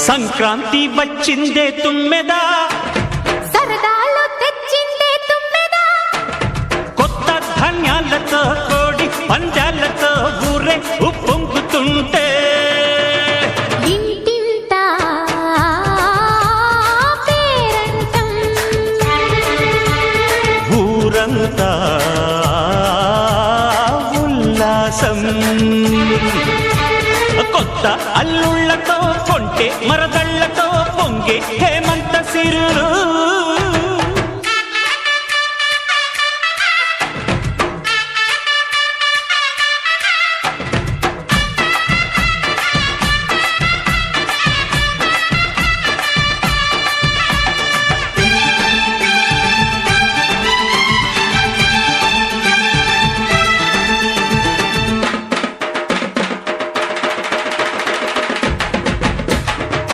సంక్రాంతి వచ్చిందే తుమ్మెదా, సరదాలో తెచ్చిందే తుమ్మెదా, కొత్త ధాన్యాలతో కోడి పందాలతో ఊరే ఉప్పొంగుతుంటే ఇంటింటా పేరంటం, ఊరంతా ఉల్లాసం. కొత్త అల్లుళ్లతో కొంటే మరదళ్లతో పొంగే హేమంత సిరులు